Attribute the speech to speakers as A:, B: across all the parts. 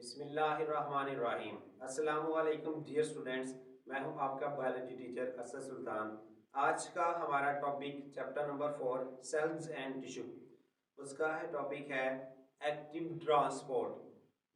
A: बिस्मिल्लाहिर्रहमानिर्रहीम। अस्सलामुअलैकुम dear students, मैं हूं आपका बायोलॉजी टीचर असद सुल्तान। आज का हमारा topic chapter number 4 cells and tissue, उसका है टॉपिक है एक्टिव ट्रांसपोर्ट।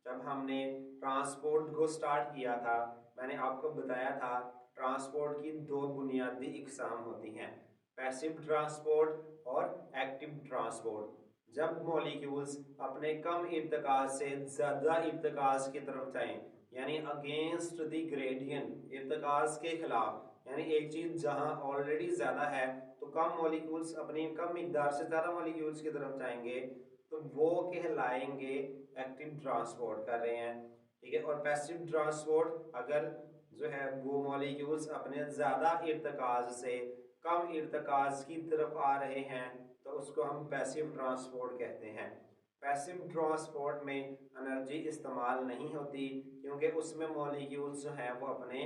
A: जब हमने ट्रांसपोर्ट को स्टार्ट किया था, मैंने आपको बताया था ट्रांसपोर्ट की दो बुनियादी इकसाम होती हैं, पैसिव ट्रांसपोर्ट और एक्टिव ट्रांसपोर्ट। जब मॉलिक्यूल्स अपने कम इर्तिकाज से ज़्यादा इर्तिकाज की तरफ जाएं, यानी अगेंस्ट द ग्रेडियंट, इर्तिकाज के खिलाफ, यानी एक चीज़ जहां ऑलरेडी ज़्यादा है तो कम मॉलिक्यूल्स अपनी कम मिकदार से ज़्यादा मॉलिक्यूल्स की तरफ जाएंगे, तो वो कहलाएंगे एक्टिव ट्रांसपोर्ट कर रहे हैं। ठीक है। और पैसिव ट्रांसपोर्ट अगर जो है वो मॉलिक्यूल्स अपने ज़्यादा इर्तिकाज से कम इर्तिकाज की तरफ आ रहे हैं तो उसको हम पैसिव ट्रांसपोर्ट कहते हैं। पैसिव ट्रांसपोर्ट में एनर्जी इस्तेमाल नहीं होती क्योंकि उसमें मॉलिक्यूल्स जो है वो अपने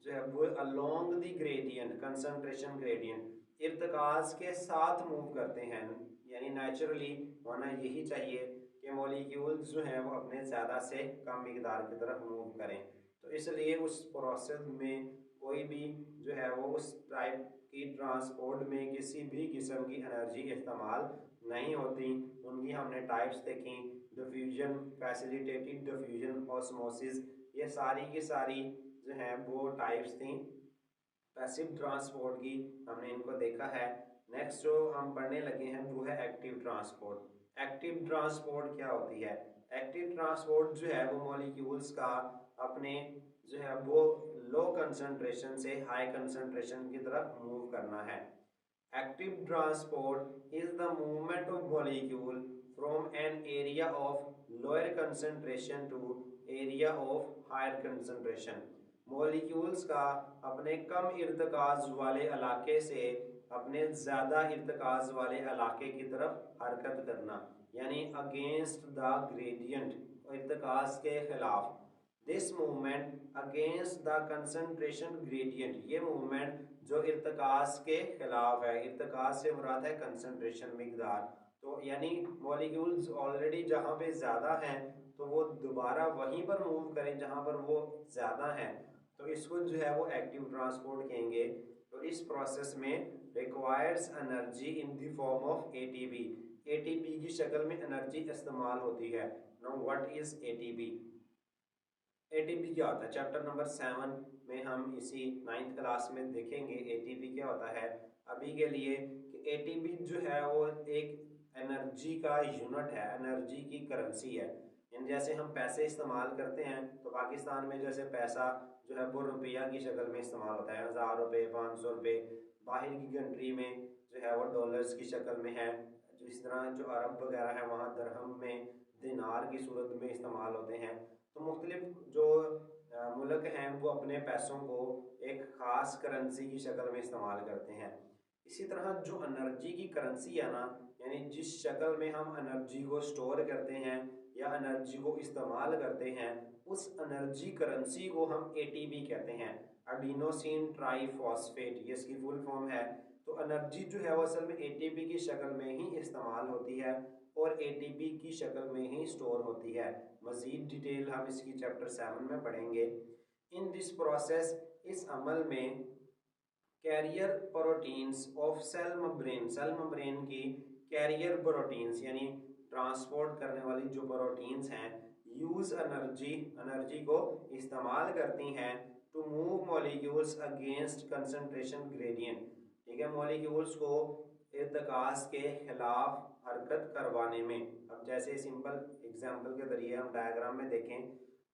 A: जो है वो along the gradient, concentration gradient, इर्तिकाज के साथ मूव करते हैं। यानी नेचुरली होना यही चाहिए कि मॉलिक्यूल्स जो हैं वो अपने ज़्यादा से कम मिकदार की तरफ मूव करें। तो इसलिए उस प्रोसेस में कोई भी जो है वो उस टाइप की ट्रांसपोर्ट में किसी भी किस्म की एनर्जी इस्तेमाल नहीं होती। उनकी हमने टाइप्स देखी, डिफ्यूजन, फैसिलिटेटेड डिफ्यूजन, ऑस्मोसिस, ये सारी की सारी जो है वो टाइप्स थी पैसिव ट्रांसपोर्ट की, हमने इनको देखा है। नेक्स्ट जो हम पढ़ने लगे हैं वो है एक्टिव ट्रांसपोर्ट। एक्टिव ट्रांसपोर्ट क्या होती है? एक्टिव ट्रांसपोर्ट जो है वो मॉलिक्यूल्स का अपने जो है वो लो कंसंट्रेशन से हाई कंसंट्रेशन की तरफ मूव करना है। Active transport is the movement of molecule from an area of lower concentration to area of higher concentration. Molecules का अपने कम इर्तिकाज वाले इलाके से अपने ज़्यादा इर्तिकाज वाले इलाके की तरफ हरकत करना, यानी अगेंस्ट द ग्रेडियंट, इर्तिकाज के खिलाफ। This movement against the concentration gradient, ये मूवमेंट जो इर्तिकाज के खिलाफ है, इर्तिकाज से मुराद है कंसंट्रेशन, मिकदार। तो यानी मॉलिक्यूल्स ऑलरेडी जहाँ पे ज़्यादा हैं तो वो दोबारा वहीं पर मूव करें जहाँ पर वो ज़्यादा हैं, तो इसको जो है वो एक्टिव ट्रांसपोर्ट कहेंगे। तो इस प्रोसेस में requires energy in the form of ATP, ATP की शक्ल में एनर्जी इस्तेमाल होती है। Now what is ATP? ATP क्या होता है? चैप्टर नंबर 7 में हम इसी 9th क्लास में देखेंगे एटीपी क्या होता है। अभी के लिए कि एटीपी जो है वो एक एनर्जी का यूनिट है, एनर्जी की करेंसी है। यानी जैसे हम पैसे इस्तेमाल करते हैं तो पाकिस्तान में जैसे पैसा जो है वो रुपया की शक्ल में इस्तेमाल होता है, 1000 रुपये, 500 रुपये। बाहर की कंट्री में जो है वो डॉलर्स की शक्ल में है। जो इस तरह जो अरब वगैरह है वहाँ दरहम में, दिनार की सूरत में इस्तेमाल होते हैं। तो मुख्तलिफ जो मुल्क हैं वो अपने पैसों को एक ख़ास करेंसी की शक्ल में इस्तेमाल करते हैं। इसी तरह जो एनर्जी की करेंसी है ना, यानी जिस शक्ल में हम एनर्जी को स्टोर करते हैं या एनर्जी को इस्तेमाल करते हैं, उस एनर्जी करेंसी को हम एटीपी कहते हैं, एडिनोसिन ट्राईफॉस्फेट, ये इसकी फुल फॉर्म है। तो एनर्जी जो है वो असल में एटीपी की शक्ल में ही इस्तेमाल होती है और एटीपी की शक्ल में ही स्टोर होती है। मज़ीद डिटेल हम इसकी चैप्टर 7 में पढ़ेंगे। इन दिस प्रोसेस, इस अमल में carrier proteins of cell membrane, cell membrane की कैरियर प्रोटीन्स यानी ट्रांसपोर्ट करने वाली जो प्रोटीन्स हैं, यूज एनर्जी, एनर्जी को इस्तेमाल करती हैं to move molecules against concentration gradient. ठीक है, मॉलिक्यूल्स को इर्तिकाज के खिलाफ हरकत करवाने में। अब जैसे सिंपल एग्जांपल के जरिए हम डायग्राम में देखें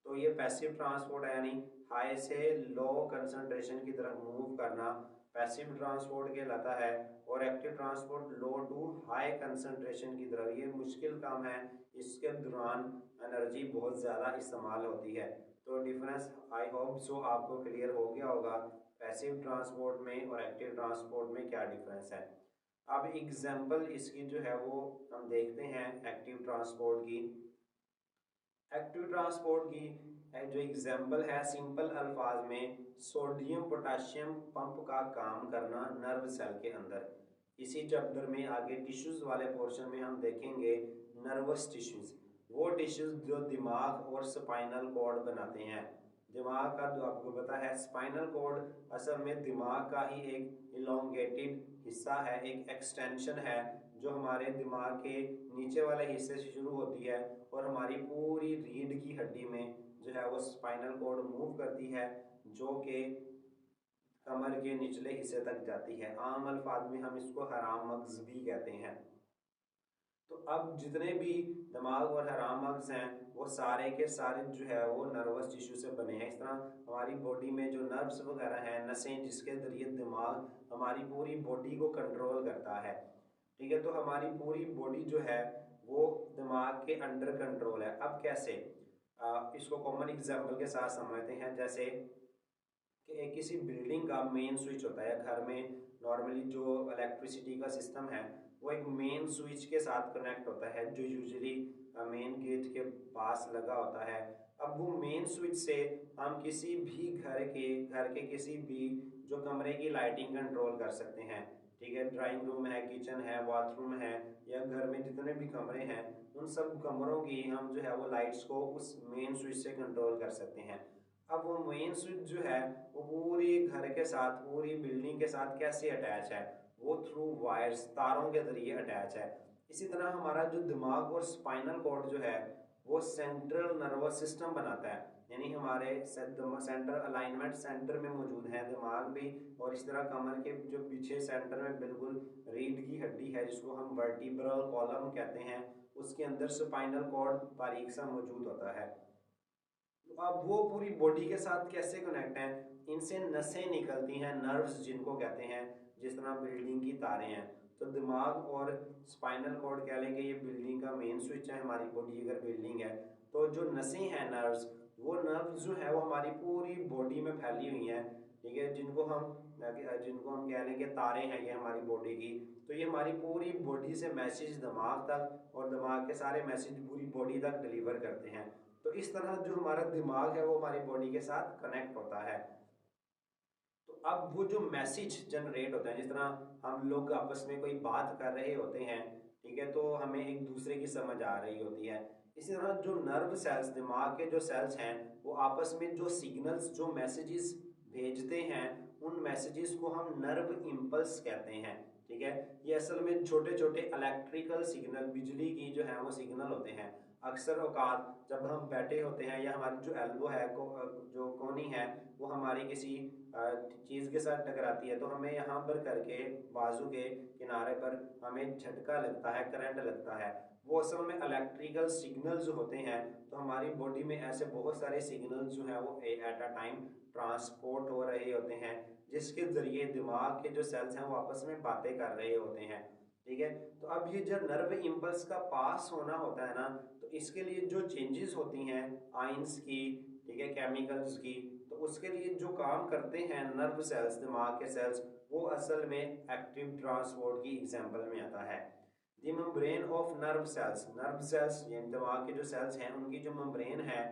A: तो ये पैसिव ट्रांसपोर्ट है, यानी हाई से लो कंसंट्रेशन की तरफ मूव करना पैसिव ट्रांसपोर्ट कहलाता है। और active transport low to high concentration की तरफ, ये मुश्किल काम है, इसके दौरान एनर्जी बहुत ज़्यादा इस्तेमाल होती है। तो डिफरेंस आई होप सो आपको क्लियर हो गया होगा पैसिव ट्रांसपोर्ट में और एक्टिव ट्रांसपोर्ट में क्या डिफरेंस है। अब एग्जाम्पल इसकी जो है वो हम देखते हैं एक्टिव ट्रांसपोर्ट की। एक्टिव ट्रांसपोर्ट की जो एग्जाम्पल है सिंपल अल्फाज में, सोडियम पोटाशियम पंप का काम करना नर्व सेल के अंदर। इसी चैप्टर में आगे टिश्यूज वाले पोर्शन में हम देखेंगे नर्वस टिश्यूज। वो टिश्यूज जो दिमाग और स्पाइनल कॉर्ड बनाते हैं। दिमाग का जो आपको पता है स्पाइनल कॉर्ड असल में दिमाग का ही एक इलोंगेटेड हिस्सा है, एक एक्सटेंशन है जो हमारे दिमाग के नीचे वाले हिस्से से शुरू होती है और हमारी पूरी रीढ़ की हड्डी में जो है वो स्पाइनल कॉर्ड मूव करती है, जो कि कमर के निचले हिस्से तक जाती है। आम अल्फाज में हम इसको हराम मगज भी कहते हैं। तो अब जितने भी दिमाग और हराम मगज हैं वो सारे के सारे जो है वो नर्वस टिश्यू से बने हैं। इस तरह हमारी बॉडी में जो नर्व्स वगैरह हैं, नसें, जिसके जरिए दिमाग हमारी पूरी बॉडी को कंट्रोल करता है। ठीक है, तो हमारी पूरी बॉडी जो है वो दिमाग के अंडर कंट्रोल है। अब कैसे, इसको कॉमन एग्जाम्पल के साथ समझते हैं। जैसे कि किसी बिल्डिंग का मेन स्विच होता है, घर में नॉर्मली जो इलेक्ट्रिसिटी का सिस्टम है वो एक मेन स्विच के साथ कनेक्ट होता है जो यूजुअली मेन गेट के पास लगा होता है। अब वो मेन स्विच से हम किसी भी घर के किसी भी जो कमरे की लाइटिंग कंट्रोल कर सकते हैं। ठीक है, ड्राइंग रूम है, किचन है, बाथरूम है, या घर में जितने भी कमरे हैं उन सब कमरों की हम जो है वो लाइट्स को उस मेन स्विच से कंट्रोल कर सकते हैं। अब वो मेन स्विच जो है वो पूरी घर के साथ, पूरी बिल्डिंग के साथ कैसे अटैच है, वो थ्रू वायर्स, तारों के जरिए अटैच है। इसी तरह हमारा जो दिमाग और स्पाइनल कॉर्ड जो है वो सेंट्रल नर्वस सिस्टम बनाता है, यानी हमारे सेंटर अलाइनमेंट सेंटर में मौजूद है दिमाग भी, और इस तरह कमर के जो पीछे सेंटर में बिल्कुल रीढ़ की हड्डी है जिसको हम वर्टिब्रल कॉलम कहते हैं, उसके अंदर स्पाइनल कॉर्ड बारीक सा मौजूद होता है। तो अब वो पूरी बॉडी के साथ कैसे कनेक्ट हैं, इनसे नसें निकलती हैं, नर्व्स जिनको कहते हैं, जिस तरह बिल्डिंग की तारें हैं। तो दिमाग और स्पाइनल कॉर्ड कह लेंगे ये बिल्डिंग का मेन स्विच है। हमारी बॉडी अगर बिल्डिंग है तो जो नसें हैं, नर्व्स, वो नर्व्स जो है वो हमारी पूरी बॉडी में फैली हुई हैं। ठीक है, जिनको हम कह लेंगे तारे हैं ये हमारी बॉडी की। तो ये हमारी पूरी बॉडी से मैसेज दिमाग तक और दिमाग के सारे मैसेज पूरी बॉडी तक डिलीवर करते हैं। तो इस तरह जो हमारा दिमाग है वो हमारी बॉडी के साथ कनेक्ट होता है। तो अब वो जो मैसेज जनरेट होता है, जिस तरह हम लोग आपस में कोई बात कर रहे होते हैं, ठीक है, तो हमें एक दूसरे की समझ आ रही होती है। इसी तरह जो नर्व सेल्स, दिमाग के जो सेल्स हैं, वो आपस में जो सिग्नल्स, जो मैसेजेस भेजते हैं, उन मैसेजेस को हम नर्व इम्पल्स कहते हैं। ठीक है, ये असल में छोटे छोटे इलेक्ट्रिकल सिग्नल, बिजली की जो है वो सिग्नल होते हैं। अक्सर औकात जब हम बैठे होते हैं या हमारी जो एल्बो है जो कोनी है वो हमारी किसी चीज़ के साथ टकराती है, तो हमें यहाँ पर करके बाजू के किनारे पर हमें झटका लगता है, करंट लगता है। वो असल में इलेक्ट्रिकल सिग्नल्स होते हैं। तो हमारी बॉडी में ऐसे बहुत सारे सिग्नल्स जो हैं वो एट अ टाइम ट्रांसपोर्ट हो रहे होते हैं, जिसके ज़रिए दिमाग के जो सेल्स हैं वो आपस में बातें कर रहे होते हैं। ठीक है, तो अब ये जब नर्व इम्पल्स का पास होना होता है ना, तो इसके लिए जो चेंजेस होती हैं आइंस की, ठीक है, केमिकल्स की, तो उसके लिए जो काम करते हैं नर्व सेल्स, दिमाग के सेल्स, वो असल में एक्टिव ट्रांसपोर्ट की एग्जांपल में आता है। दी मेम्ब्रेन ऑफ नर्व सेल्स यानी दिमाग के जो सेल्स हैं उनकी जो मेम्ब्रेन है,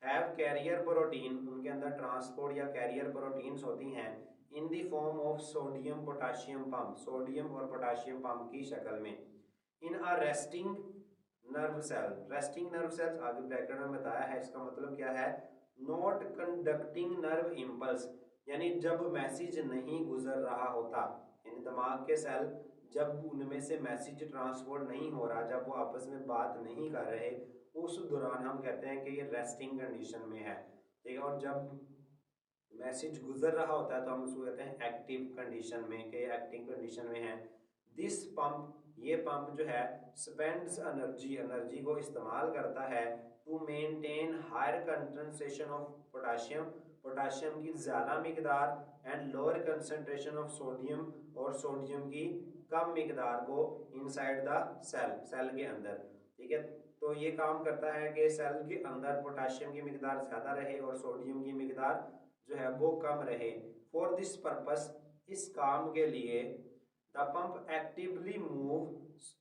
A: हैव कैरियर प्रोटीन, उनके अंदर ट्रांसपोर्ट या कैरियर प्रोटीन्स होती हैं in the form of sodium potassium pump, sodium और पोटाशियम पंप की शक्ल में, in a resting nerve cell. Resting nerve cells आगे ब्रैकेट में बताया है, इसका मतलब क्या है, नॉट कंडक्टिंग नर्व इम्पल्स, यानी जब मैसेज नहीं गुजर रहा होता, यानी दिमाग के सेल जब उनमें से मैसेज ट्रांसपोर्ट नहीं हो रहा, जब वो आपस में बात नहीं कर रहे, उस दौरान हम कहते हैं कि ये रेस्टिंग कंडीशन में है। ठीक है, और जब मैसेज गुजर रहा होता है तो हम उसको कहते हैं एक्टिव कंडीशन में, कि एक्टिव कंडीशन में है। दिस पंप, ये पंप जो है, स्पेंड्स एनर्जी, एनर्जी को इस्तेमाल करता है to maintain higher concentration of potassium, potassium की ज़्यादा मकदार, and lower concentration of sodium, और सोडियम की कम मकदार को इनसाइड द सेल, सेल के अंदर। ठीक है, तो ये काम करता है कि सेल के अंदर पोटाशियम की मकदार ज़्यादा रहे और सोडियम की मकदार जो है वो कम रहे। फॉर दिस पर्पस, इस काम के लिए, the pump actively move,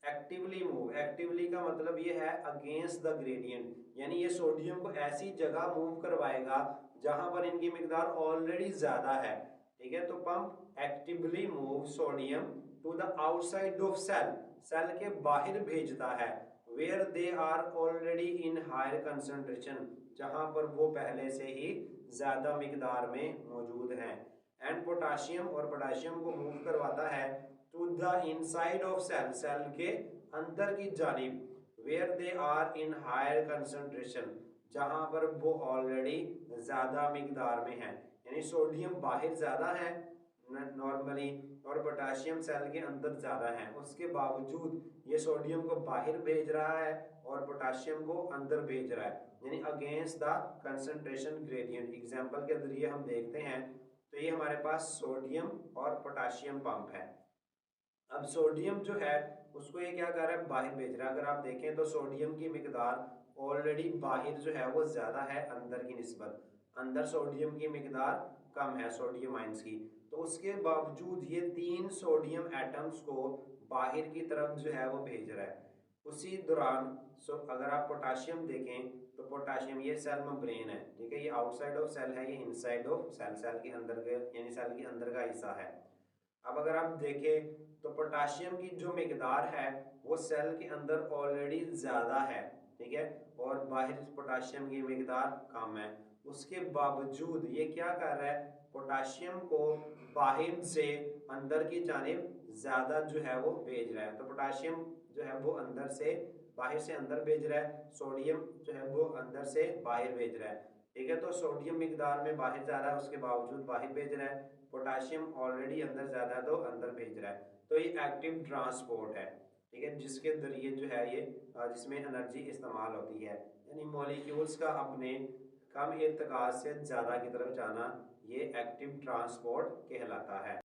A: actively का मतलब ये है अगेंस्ट द ग्रेडियंट, यानी ये सोडियम को ऐसी जगह मूव करवाएगा जहां पर इनकी मकदार ऑलरेडी ज्यादा है। ठीक है, तो pump actively move sodium to the outside of cell, cell के बाहर भेजता है, where they are already in higher concentration, जहां पर वो पहले से ही ज्यादा मिकदार में मौजूद हैं। एंड पोटाशियम, और पोटाशियम को मूव करवाता है to the inside of cell, cell के अंदर की जानिब, where they are in higher concentration, जहां पर वो ऑलरेडी ज्यादा मिकदार में है। यानी सोडियम बाहर ज्यादा है नॉर्मली, और पोटाशियम सेल के अंदर ज़्यादा है, उसके बावजूद ये सोडियम को बाहर भेज रहा है और पोटाशियम को अंदर भेज रहा है, यानी against the concentration gradient. Example के जरिए हम देखते हैं तो ये हमारे पास सोडियम और पोटाशियम पंप है। अब सोडियम जो है उसको ये क्या कर रहा है, बाहर भेज रहा है। अगर आप देखें तो सोडियम की मिकदार ऑलरेडी बाहर जो है वो ज़्यादा है अंदर की निस्बत, अंदर सोडियम की मिकदार कम है सोडियम आयंस की। तो उसके बावजूद ये 3 सोडियम एटम्स को बाहर की तरफ जो है वो भेज रहा है। उसी दौरान अगर आप पोटाशियम देखें तो पोटाशियम, ये सेल मेम्ब्रेन है, ठीक है, ये आउटसाइड ऑफ सेल है, ये इनसाइड ऑफ सेल, सेल के अंदर के यानी सेल के अंदर का हिस्सा है। अब अगर आप देखें तो पोटाशियम की जो मिकदार है वो सेल के अंदर ऑलरेडी ज़्यादा है, ठीक है, और बाहर पोटाशियम की मिकदार कम है। उसके बावजूद ये क्या कर रहा है, पोटाशियम को बाहर से अंदर की जानिब ज़्यादा जो है वो भेज रहा है। तो पोटाशियम जो है वो अंदर से बाहर से अंदर भेज रहा है, सोडियम जो है वो अंदर से बाहर भेज रहा है, ठीक है। तो सोडियम मिकदार में बाहर ज़्यादा है, उसके बावजूद बाहर भेज रहा है, पोटाशियम ऑलरेडी अंदर ज़्यादा है तो अंदर भेज रहा है। तो ये एक्टिव ट्रांसपोर्ट है, ठीक है, जिसके जरिए जो है ये जिसमें एनर्जी इस्तेमाल होती है, यानी मॉलिक्यूल्स का अपने कम इर्तिकाज से ज़्यादा की तरफ जाना, ये एक्टिव ट्रांसपोर्ट कहलाता है।